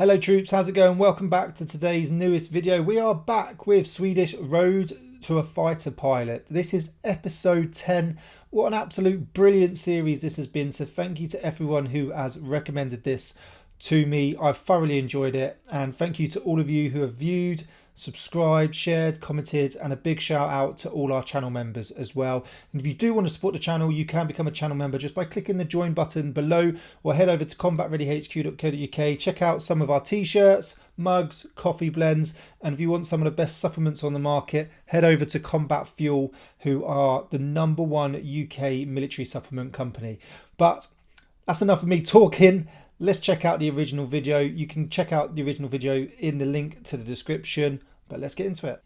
Hello troops, how's it going? Welcome back to today's newest video. We are back with Swedish Road to a Fighter Pilot. This is episode 10. What an absolute brilliant series this has been. So thank you to everyone who has recommended this to me. I've thoroughly enjoyed it. And thank you to all of you who have viewed, subscribed, shared, commented, and a big shout out to all our channel members as well. And if you do want to support the channel, you can become a channel member just by clicking the join button below, or head over to combatreadyhq.co.uk. Check out some of our t-shirts, mugs, coffee blends, and if you want some of the best supplements on the market, head over to Combat Fuel, who are the #1 UK military supplement company. But that's enough of me talking. Let's check out the original video. You can check out the original video in the link to the description, but let's get into it.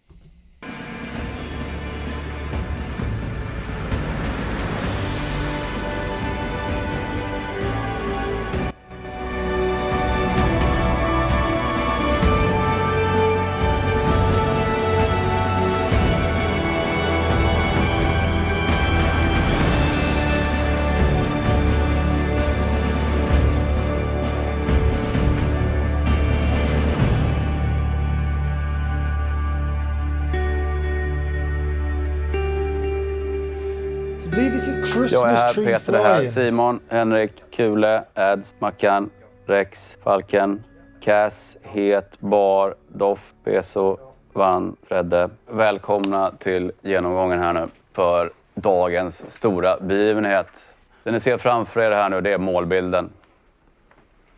Jag är här, Peter det här, Simon, Henrik, Kule, Ads, Mackan, Rex, Falken, Cass, Het, Bar, Doff, Peso, Van, Fredde. Välkomna till genomgången här nu för dagens stora begivenhet. Det ni ser framför er här nu, det är målbilden.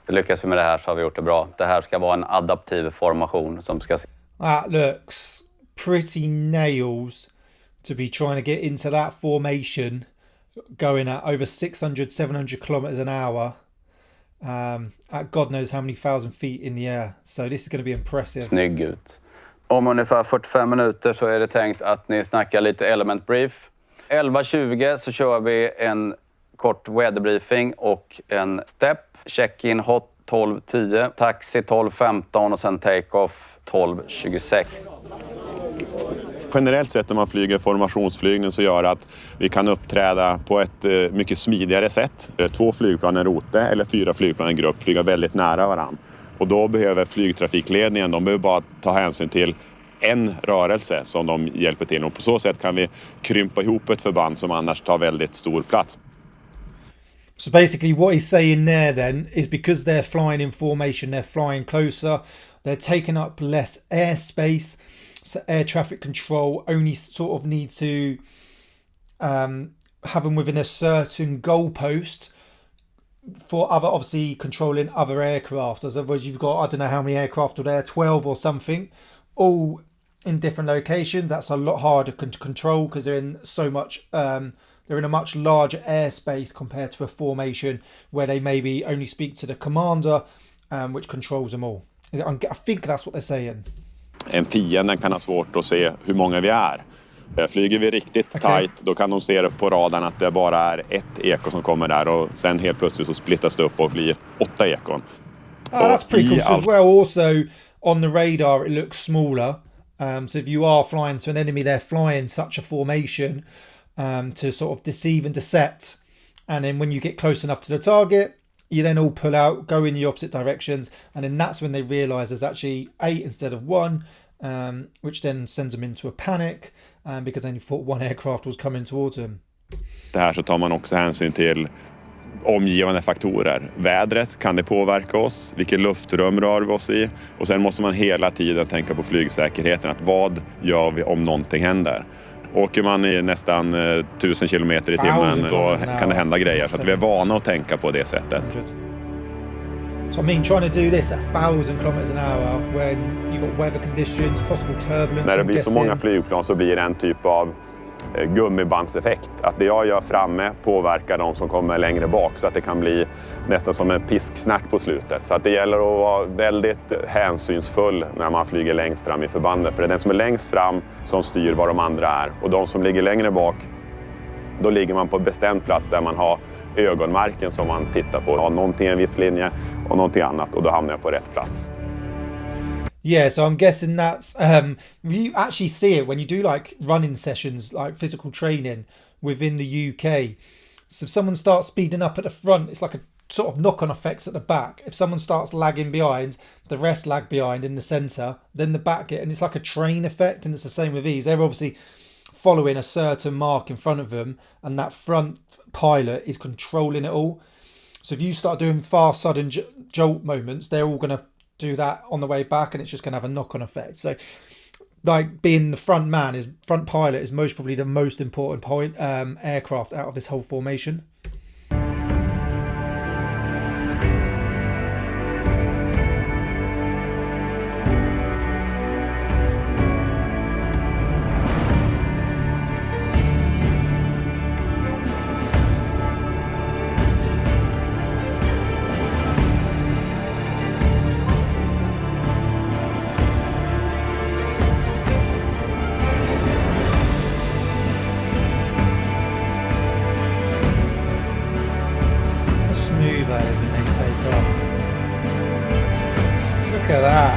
Lyckas vi med det här så har vi gjort det bra. Det här ska vara en adaptiv formation som ska... That looks pretty nails to be trying to get into that formation. Going at over 600-700 kilometers an hour at God knows how many thousand feet in the air. So this is going to be impressive. Snygg ut. Om ungefär 45 minuter så är det tänkt att ni snackar lite element brief. 11:20 så kör vi en kort weather briefing och en step. Check-in hot 12:10, taxi 12:15 och sen take-off 12:26. Generellt sett när man flyger formationsflygning så gör att vi kan uppträda på ett mycket smidigare sätt. 2 flygplan en rote eller 4 flygplan en grupp flyga väldigt nära varann. Och då behöver flygtrafikledningen, de behöver bara ta hänsyn till en rörelse som de hjälper till. Och på så sätt kan vi krympa ihop ett förband som annars tar väldigt stor plats. So basically what he's saying there then is because they're flying in formation, they're flying closer, they're taking up less airspace. So air traffic control only sort of need to have them within a certain goalpost for other, obviously controlling other aircraft. As otherwise you've got, I don't know how many aircraft are there, 12 or something, all in different locations. That's a lot harder to control because they're in so much, they're in a much larger airspace compared to a formation where they maybe only speak to the commander, which controls them all. I think that's what they're saying. En fiende kan ha svårt att se hur många vi är. Flyger vi riktigt tight, då kan de se på radarn att det bara är ett eko som kommer där och sen helt plötsligt så splittas det upp och blir 8 ekon. That's pretty cool. So as well, also on the radar it looks smaller. So if you are flying to an enemy, they're flying such a formation to sort of deceive and decept. And then when you get close enough to the target, you then all pull out, go in the opposite directions, and then that's when they realise there's actually 8 instead of 1, which then sends them into a panic because they thought 1 aircraft was coming towards them. Det här så tar man också hänsyn till omgivande faktorer. Vädret, kan det påverka oss? Vilket luftrum rör vi oss i? Och sen måste man hela tiden tänka på flygsäkerheten. Att vad gör vi om någonting händer? Åker man i nästan 1000 kilometer i timmen då kan det hända grejer. Så att vi är vana att tänka på det sättet. So I mean, trying to do this at 1000 kilometers an hour when you've got weather conditions, possible turbulence. När det blir så många flygplan så blir det en typ av gummibandseffekt. Att det jag gör framme påverkar de som kommer längre bak så att det kan bli nästan som en pisksnärt på slutet. Så att det gäller att vara väldigt hänsynsfull när man flyger längst fram i förbandet. För det är den som är längst fram som styr var de andra är. Och de som ligger längre bak, då ligger man på en bestämd plats där man har ögonmärken som man tittar på. Har någonting i en viss linje och någonting annat och då hamnar jag på rätt plats. Yeah, so I'm guessing that's you actually see it when you do like running sessions, like physical training within the UK. So if someone starts speeding up at the front, it's like a sort of knock-on effects at the back. If someone starts lagging behind, the rest lag behind in the centre, then the back and it's like a train effect, and it's the same with these. They're obviously following a certain mark in front of them, and that front pilot is controlling it all. So if you start doing fast, sudden jolt moments, they're all going to do that on the way back, and it's just going to have a knock-on effect. So like being the front pilot is most probably the most important aircraft out of this whole formation. Smooth that is when they take off. Look at that.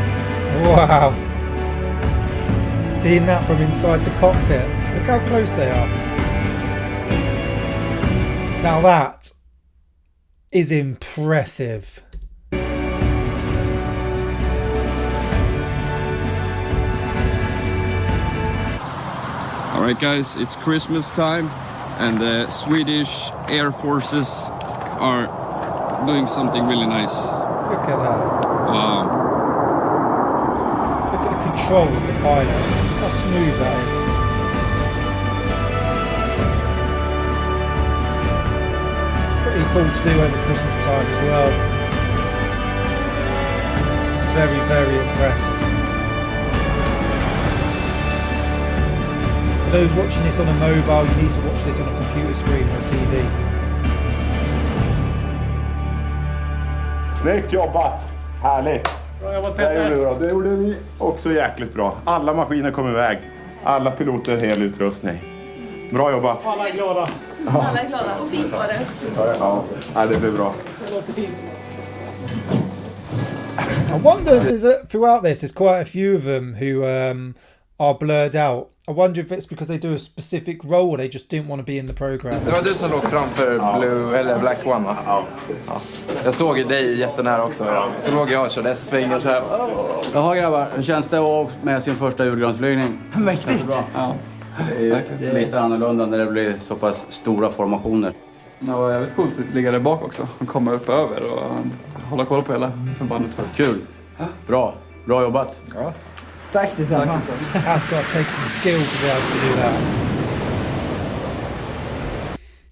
Wow. Seeing that from inside the cockpit. Look how close they are. Now that is impressive. Alright guys, it's Christmas time and the Swedish Air Forces are doing something really nice. Look at that. Wow. Look at the control of the pilots. How smooth that is. Pretty cool to do over Christmas time as well. Very, very impressed. For those watching this on a mobile, you need to watch this on a computer screen or a TV. Snyggt jobbat! Härligt! Bra jobbat Peter! Det gjorde ni också jäkligt bra. Alla maskiner kom iväg. Alla piloter hel utrustning. Bra jobbat! Alla är glada. Alla är glada och fint var det. Ja, det blev bra. Det låter fint. I wonder if throughout this, there's quite a few of them who are blurred out. I wonder if it's because they do a specific role or they just didn't want to be in the program. Det var du som låg framför Blue eller Black One, va? Ja. Jag såg ju dig jättenära också. Så låg jag och körde S-svingar så här. Jaha grabbar, hur känns det att vara med sin första julgransflygning? Mäktigt! Ja. Det är lite annorlunda när det blir så pass stora formationer. Det var jävligt coolt att ligga där bak också. Och komma upp över och hålla koll på hela förbandet. Kul! Bra jobbat! Ja. Tack detsamma. That's got to take some skill to be able to do that.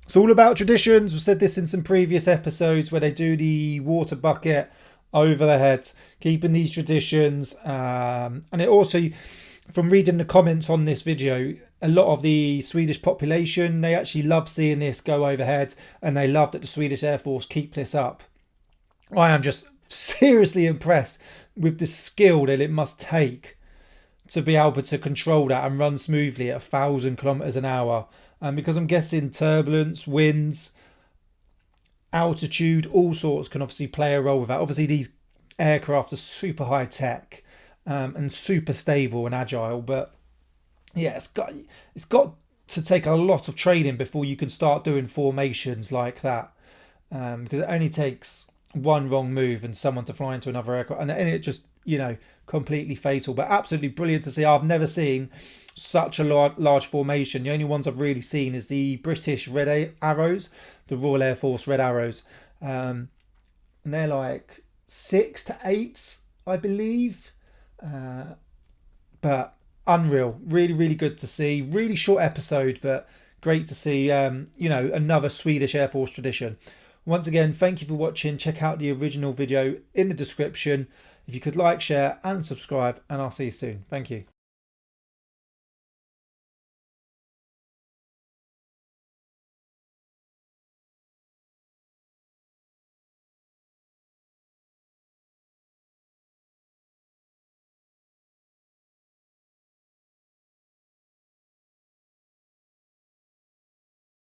It's all about traditions. We've said this in some previous episodes where they do the water bucket over the head, keeping these traditions. And it also, from reading the comments on this video, a lot of the Swedish population, they actually love seeing this go overhead, and they love that the Swedish Air Force keep this up. I am just seriously impressed with the skill that it must take to be able to control that and run smoothly at 1,000 kilometers an hour. Because I'm guessing turbulence, winds, altitude, all sorts can obviously play a role with that. Obviously, these aircraft are super high tech and super stable and agile. But yeah, it's got to take a lot of training before you can start doing formations like that. Because it only takes one wrong move and someone to fly into another aircraft, and it just, completely fatal. But absolutely brilliant to see. I've never seen such a large formation. The only ones I've really seen is the British Red Arrows, the Royal Air Force Red Arrows, and they're like 6 to 8, I believe. But unreal, really, really good to see. Really short episode, but great to see. Another Swedish Air Force tradition. Once again, thank you for watching. Check out the original video in the description. If you could like, share and subscribe, and I'll see you soon. Thank you.